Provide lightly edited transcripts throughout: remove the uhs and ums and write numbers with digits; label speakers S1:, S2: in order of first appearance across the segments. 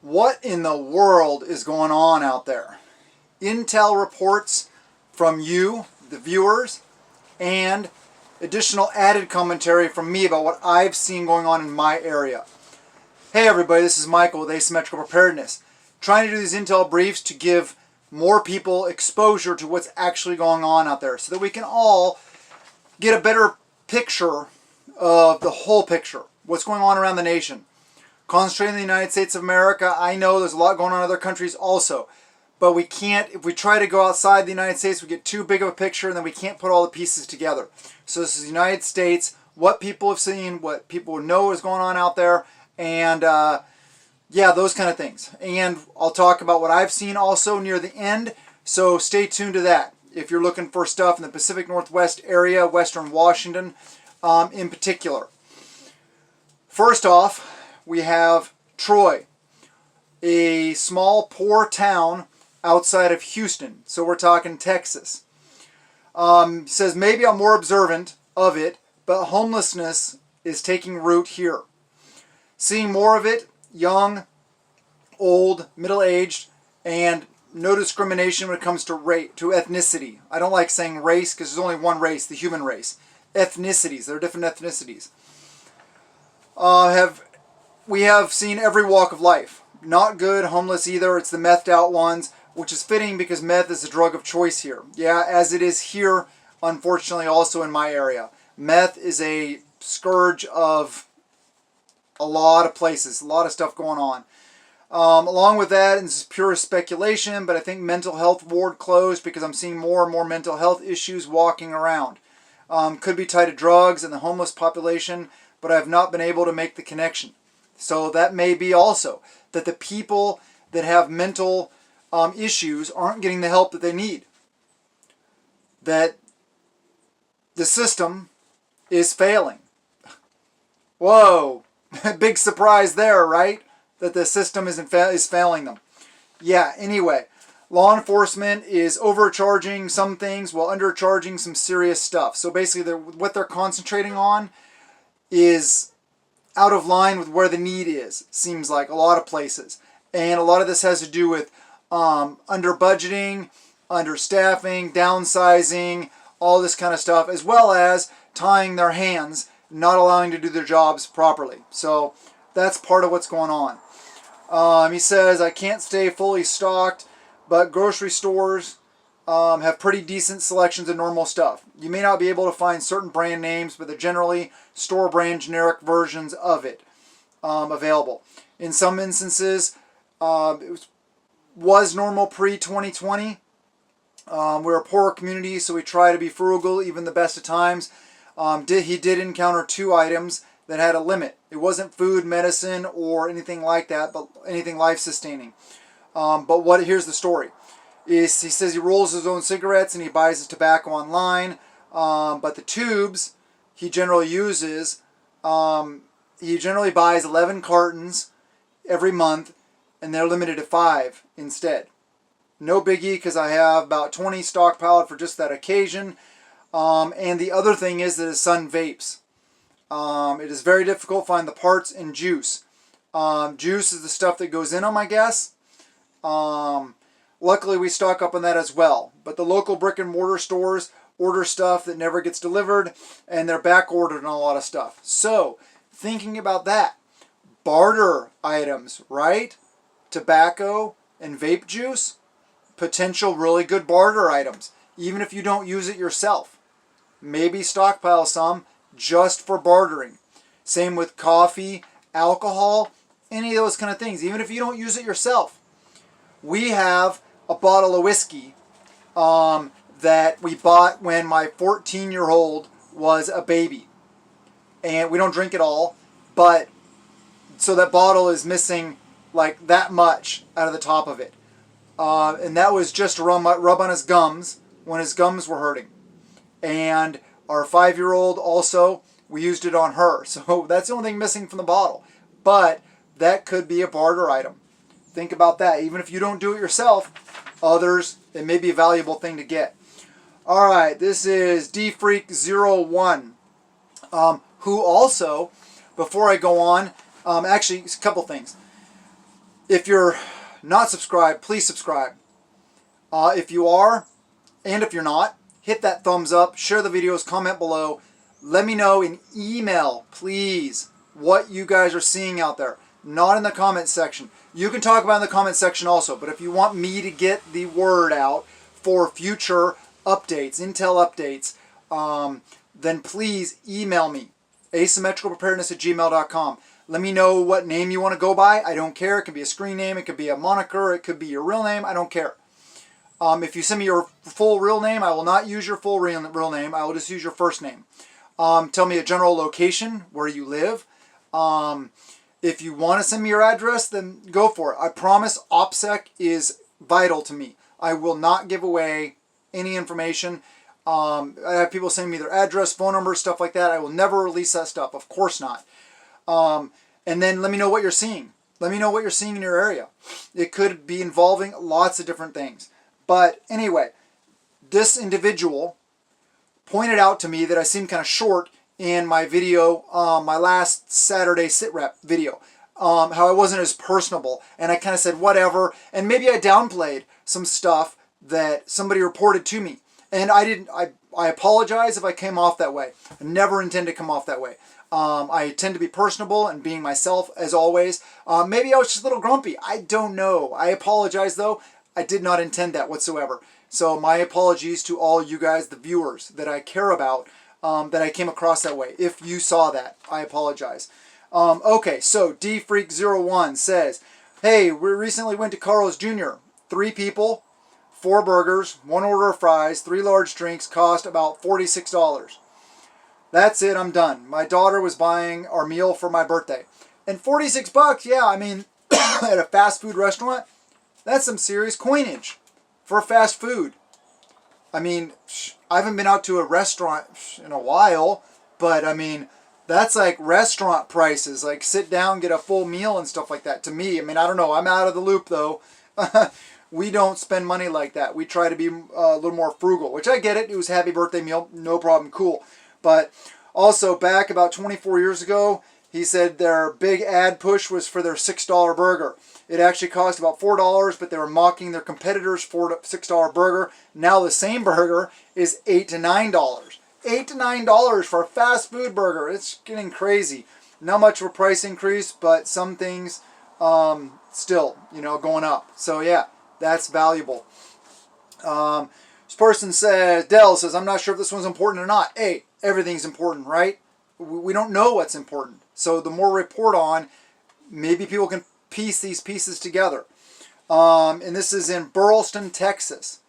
S1: What in the world is going on out there? Intel reports from you, the viewers, and additional added commentary from me about what I've seen going on in my area. Hey everybody, this is Michael with Asymmetrical Preparedness. Trying to do these intel briefs to give more people exposure to what's actually going on out there so that we can all get a better picture of the whole picture, what's going on around the nation. Concentrating in the United States of America, I know there's a lot going on in other countries also, but we can't, if we try to go outside the United States, we get too big of a picture and then we can't put all the pieces together. So this is the United States, what people have seen, what people know is going on out there, and yeah, those kind of things. And I'll talk about what I've seen also near the end, so stay tuned to that if you're looking for stuff in the Pacific Northwest area, Western Washington in particular. First off, we have Troy, a small, poor town outside of Houston. So we're talking Texas. Says maybe I'm more observant of it, but homelessness is taking root here. Seeing more of it, young, old, middle-aged, and no discrimination when it comes to ethnicity. I don't like saying race because there's only one race, the human race. Ethnicities, there are different ethnicities. We have seen every walk of life. Not good, homeless either. It's the methed out ones, which is fitting because meth is a drug of choice here. Yeah, as it is here, unfortunately, also in my area. Meth is a scourge of a lot of places, a lot of stuff going on. Along with that, and this is pure speculation, but I think mental health ward closed because I'm seeing more and more mental health issues walking around. Could be tied to drugs and the homeless population, but I have not been able to make the connection. So that may be also that the people that have mental issues aren't getting the help that they need. That the system is failing. Whoa, big surprise there, right? That the system is failing them. Yeah, anyway, law enforcement is overcharging some things while undercharging some serious stuff. So basically what they're concentrating on is out of line with where the need is, seems like a lot of places. And a lot of this has to do with under budgeting, understaffing, downsizing, all this kind of stuff, as well as tying their hands, not allowing to do their jobs properly. So that's part of what's going on. He says, I can't stay fully stocked, but grocery stores have pretty decent selections of normal stuff. You may not be able to find certain brand names, but they're generally store brand generic versions of it available. In some instances, it was normal pre-2020. We're a poorer community, so we try to be frugal even the best of times. He did encounter 2 items that had a limit. It wasn't food, medicine, or anything like that, but anything life-sustaining. But here's the story. He says he rolls his own cigarettes and he buys his tobacco online, but the tubes he generally uses, he generally buys 11 cartons every month, and they're limited to 5 instead. No biggie, because I have about 20 stockpiled for just that occasion. And the other thing is that his son vapes. It is very difficult to find the parts in juice. Juice is the stuff that goes in them, I guess. Luckily, we stock up on that as well. But the local brick and mortar stores order stuff that never gets delivered, and they're back ordered on a lot of stuff. So, thinking about that, barter items, right? Tobacco and vape juice, potential really good barter items, even if you don't use it yourself. Maybe stockpile some just for bartering. Same with coffee, alcohol, any of those kind of things, even if you don't use it yourself. We have a bottle of whiskey that we bought when my 14-year-old was a baby. And we don't drink it all, but so that bottle is missing like that much out of the top of it. And that was just to rub on his gums when his gums were hurting. And our 5-year-old also, we used it on her. So that's the only thing missing from the bottle. But that could be a barter item. Think about that. Even if you don't do it yourself, others, it may be a valuable thing to get. All right, this is DFreak01, who also, before I go on, actually, a couple things. If you're not subscribed, please subscribe. If you are, and if you're not, hit that thumbs up, share the videos, comment below. Let me know in email, please, what you guys are seeing out there. Not in the comment section. You can talk about it in the comment section also, but if you want me to get the word out for future updates, intel updates, then please email me, asymmetricalpreparedness@gmail.com. Let me know what name you want to go by. I don't care. It could be a screen name. It could be a moniker. It could be your real name. I don't care. If you send me your full real name, I will not use your full real name. I will just use your first name. Tell me a general location where you live. If you want to send me your address, then go for it. I promise OPSEC is vital to me. I will not give away any information. I have people send me their address, phone number, stuff like that. I will never release that stuff. Of course not. And then let me know what you're seeing. Let me know what you're seeing in your area. It could be involving lots of different things. But anyway, this individual pointed out to me that I seemed kind of short in my video, my last Saturday SITREP video, how I wasn't as personable. And I kind of said, whatever. And maybe I downplayed some stuff that somebody reported to me. And I apologize if I came off that way. I never intend to come off that way. I tend to be personable and being myself as always. Maybe I was just a little grumpy. I don't know. I apologize though. I did not intend that whatsoever. So my apologies to all you guys, the viewers that I care about, that I came across that way. If you saw that, I apologize. Okay, so DFreak01 says, hey, we recently went to Carl's Jr. 3 people, 4 burgers, 1 order of fries, 3 large drinks, cost about $46. That's it, I'm done. My daughter was buying our meal for my birthday. And $46, yeah, I mean, at a fast food restaurant, that's some serious coinage for fast food. I mean, I haven't been out to a restaurant in a while, but I mean, that's like restaurant prices, like sit down, get a full meal and stuff like that. To me, I mean, I don't know, I'm out of the loop though. We don't spend money like that. We try to be a little more frugal, which I get it. It was a happy birthday meal, no problem, cool. But also back about 24 years ago, he said their big ad push was for their $6 burger. It actually cost about $4, but they were mocking their competitors' $6 burger. Now the same burger is $8 to $9. $8 to $9 for a fast food burger. It's getting crazy. Not much of a price increase, but some things still, you know, going up. So yeah, that's valuable. This person says, Dell says, I'm not sure if this one's important or not. Hey, everything's important, right? We don't know what's important. So the more we report on, maybe people can piece these pieces together. And this is in Burleson, Texas.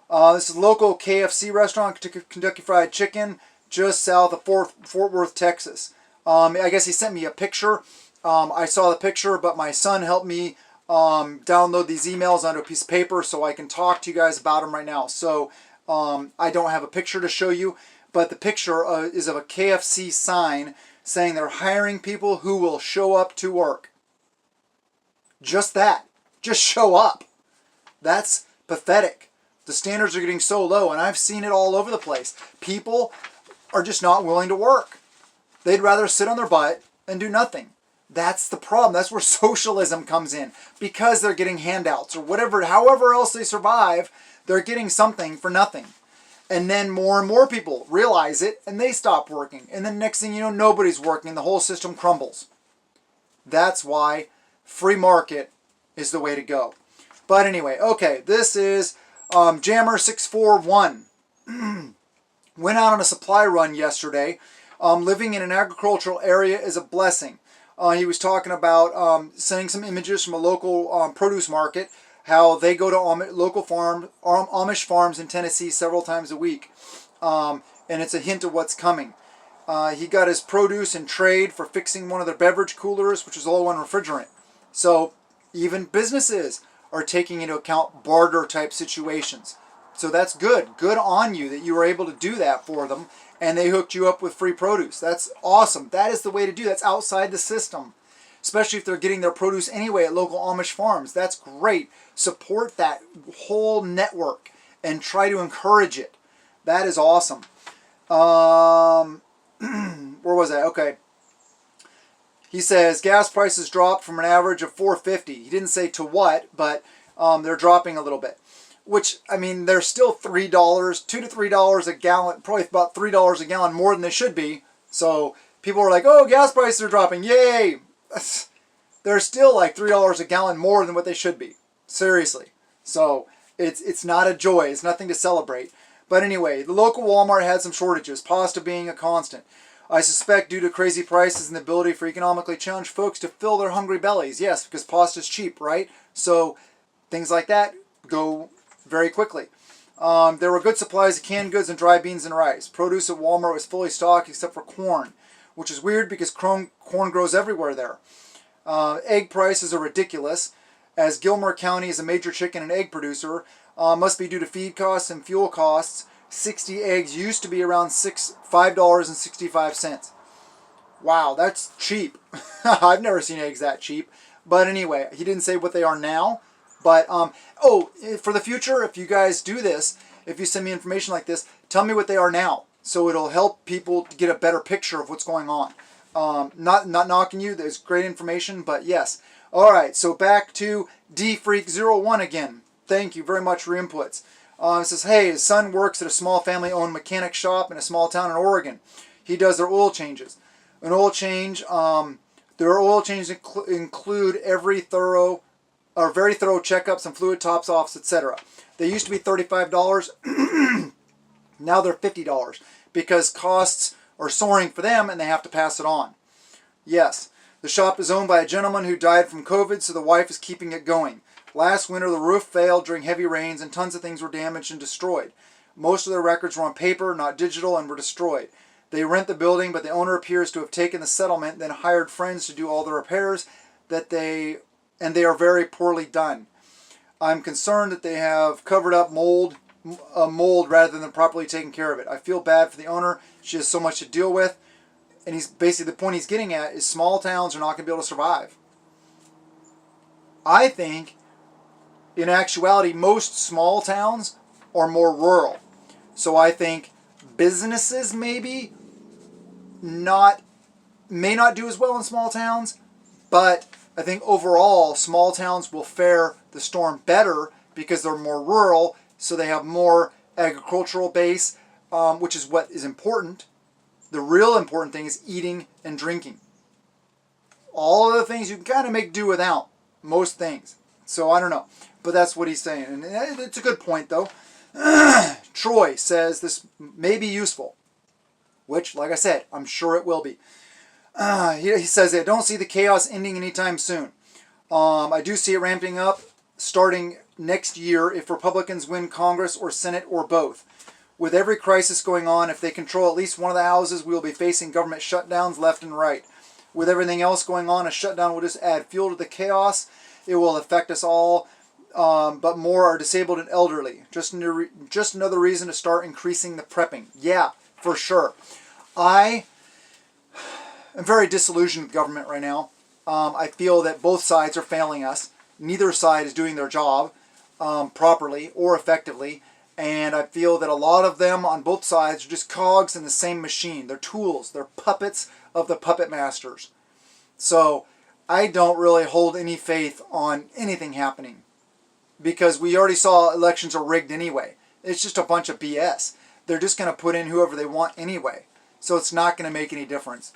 S1: This is a local KFC restaurant, Kentucky Fried Chicken, just south of Fort Worth, Texas. I guess he sent me a picture. I saw the picture, but my son helped me download these emails onto a piece of paper so I can talk to you guys about them right now. So I don't have a picture to show you, but the picture is of a KFC sign saying they're hiring people who will show up to work. Just that. Just show up. That's pathetic. The standards are getting so low, and I've seen it all over the place. People are just not willing to work. They'd rather sit on their butt and do nothing. That's the problem. That's where socialism comes in. Because they're getting handouts or whatever, however else they survive, they're getting something for nothing. And then more and more people realize it, and they stop working. And then next thing you know, nobody's working, and the whole system crumbles. That's why free market is the way to go. But anyway, okay, this is Jammer641. Went out on a supply run yesterday. Living in an agricultural area is a blessing. He was talking about sending some images from a local produce market, how they go to local Amish farms in Tennessee several times a week. And it's a hint of what's coming. He got his produce in trade for fixing one of their beverage coolers, which was low on refrigerant. So even businesses are taking into account barter type situations. So that's good. Good on you that you were able to do that for them, and they hooked you up with free produce. That's awesome. That is the way to do. That's outside the system. Especially if they're getting their produce anyway at local Amish farms. That's great. Support that whole network and try to encourage it. That is awesome. Where was I? Okay. He says gas prices dropped from an average of $4.50. He didn't say to what, but they're dropping a little bit. Which, I mean, they're still $3, $2 to $3 a gallon, probably about $3 a gallon more than they should be. So people are like, oh, gas prices are dropping, yay! They're still like $3 a gallon more than what they should be. Seriously. So it's not a joy. It's nothing to celebrate. But anyway, the local Walmart had some shortages, pasta being a constant. I suspect due to crazy prices and the ability for economically challenged folks to fill their hungry bellies. Yes, because pasta's cheap, right? So things like that go very quickly. There were good supplies of canned goods and dry beans and rice. Produce at Walmart was fully stocked except for corn, which is weird because corn grows everywhere there. Egg prices are ridiculous, as Gilmer County is a major chicken and egg producer. Must be due to feed costs and fuel costs. 60 eggs used to be around $5.65. Wow, that's cheap. I've never seen eggs that cheap. But anyway, he didn't say what they are now. But, for the future, if you guys do this, if you send me information like this, tell me what they are now. So it'll help people to get a better picture of what's going on. Not knocking you, there's great information, but yes. Alright, so back to DFreak01 again. Thank you very much for your inputs. It says, hey, his son works at a small family-owned mechanic shop in a small town in Oregon. He does their oil changes. An oil change, their oil changes include very thorough checkups and fluid tops-offs, etc. They used to be $35. Now they're $50 because costs are soaring for them and they have to pass it on. Yes, the shop is owned by a gentleman who died from COVID, so the wife is keeping it going. Last winter, the roof failed during heavy rains and tons of things were damaged and destroyed. Most of their records were on paper, not digital, and were destroyed. They rent the building, but the owner appears to have taken the settlement, then hired friends to do all the repairs, and they are very poorly done. I'm concerned that they have covered up mold rather than properly taking care of it. I feel bad for the owner. She has so much to deal with. And he's basically, the point he's getting at is small towns are not going to be able to survive. I think, in actuality, most small towns are more rural. So I think businesses may not do as well in small towns, but I think overall small towns will fare the storm better because they're more rural, so they have more agricultural base, which is what is important. The real important thing is eating and drinking. All of the things you can kind of make do without, most things. So I don't know, but that's what he's saying. And it's a good point, though. Troy says this may be useful, which, like I said, I'm sure it will be. He says, I don't see the chaos ending anytime soon. I do see it ramping up starting next year if Republicans win Congress or Senate or both. With every crisis going on, if they control at least one of the houses, we will be facing government shutdowns left and right. With everything else going on, a shutdown will just add fuel to the chaos. It will affect us all, but more are disabled and elderly. Just another reason to start increasing the prepping. Yeah, for sure. I am very disillusioned with government right now. I feel that both sides are failing us. Neither side is doing their job properly or effectively. And I feel that a lot of them on both sides are just cogs in the same machine. They're tools. They're puppets of the puppet masters. So I don't really hold any faith on anything happening, because we already saw elections are rigged anyway. It's just a bunch of BS. They're just going to put in whoever they want anyway. So it's not going to make any difference.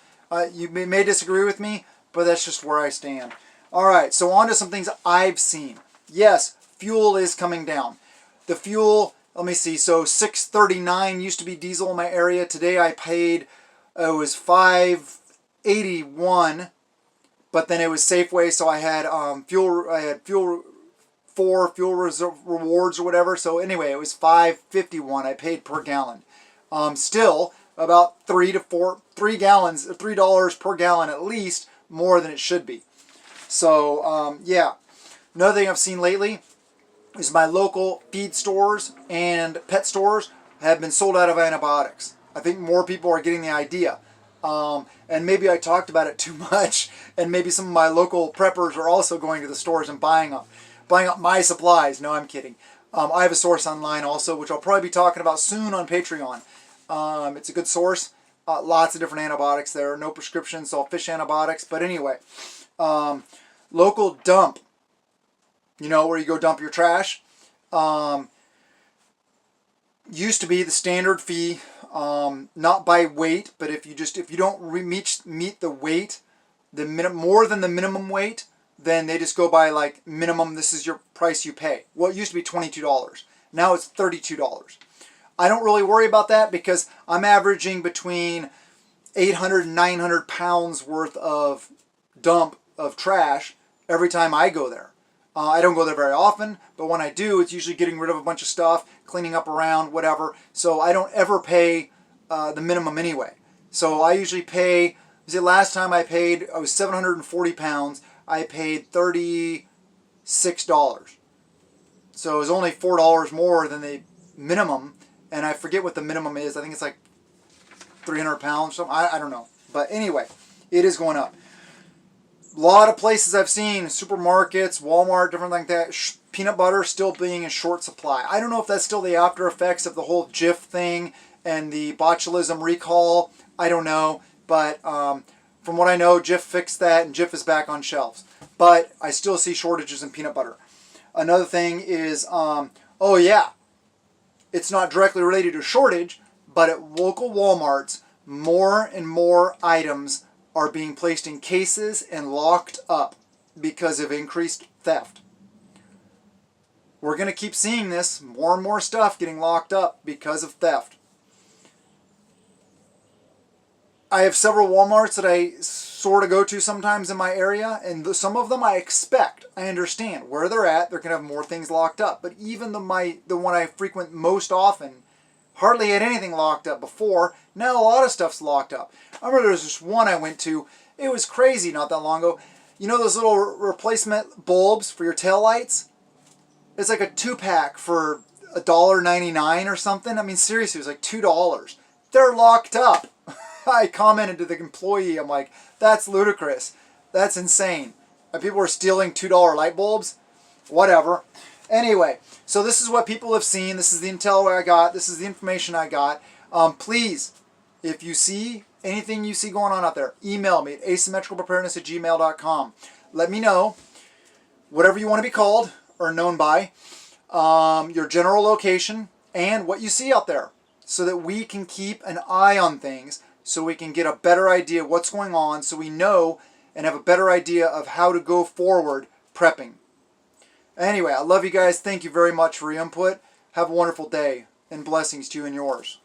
S1: You may disagree with me, but that's just where I stand. All right, so on to some things I've seen. Yes, fuel is coming down. The fuel, let me see, so $6.39 used to be diesel in my area. Today I paid, it was $5.81, but then it was Safeway, so I had fuel rewards or whatever. So anyway, it was $5.51 I paid per gallon. Still about $3 per gallon at least, more than it should be. So yeah, another thing I've seen lately is my local feed stores and pet stores have been sold out of antibiotics. I think more people are getting the idea. And maybe I talked about it too much, and maybe some of my local preppers are also going to the stores and buying up my supplies. No, I'm kidding. I have a source online also, which I'll probably be talking about soon on Patreon. It's a good source. Lots of different antibiotics there. No prescriptions, so fish antibiotics. But anyway, local dump, where you go dump your trash, used to be the standard fee, not by weight, but if you don't meet the weight, more than the minimum weight, then they just go by like minimum. This is your price you pay. Well, it used to be $22. Now it's $32. I don't really worry about that because I'm averaging between 800 and 900 pounds worth of dump of trash every time I go there. I don't go there very often, but when I do, it's usually getting rid of a bunch of stuff, cleaning up around, whatever. So I don't ever pay the minimum anyway. So I usually pay, last time I was 740 pounds, I paid $36. So it was only $4 more than the minimum. And I forget what the minimum is. I think it's like 300 pounds. Something. I don't know. But anyway, it is going up. A lot of places I've seen, supermarkets, Walmart, different like that, peanut butter still being in short supply. I don't know if that's still the after effects of the whole Jif thing and the botulism recall. I don't know. But from what I know, Jif fixed that and Jif is back on shelves. But I still see shortages in peanut butter. Another thing is, oh yeah, it's not directly related to shortage, but at local Walmarts, more and more items are being placed in cases and locked up because of increased theft. We're going to keep seeing this, more and more stuff getting locked up because of theft. I have several Walmarts that I sort of go to sometimes in my area, and some of them I expect, I understand where they're at, they're going to have more things locked up. But even the one I frequent most often hardly had anything locked up before. Now a lot of stuff's locked up. I remember there was this one I went to, it was crazy not that long ago. You know those little replacement bulbs for your taillights? It's like a 2-pack for $1.99 or something. I mean, seriously, it was like $2. They're locked up. I commented to the employee, I'm like, that's ludicrous. That's insane. And people are stealing $2 light bulbs? Whatever. Anyway, so this is what people have seen. This is the intel I got. This is the information I got. Please, if you see anything you see going on out there, email me at asymmetricalpreparedness@gmail.com. Let me know, whatever you want to be called or known by, your general location, and what you see out there, so that we can keep an eye on things, so we can get a better idea of what's going on, so we know and have a better idea of how to go forward prepping. Anyway, I love you guys. Thank you very much for your input. Have a wonderful day, and blessings to you and yours.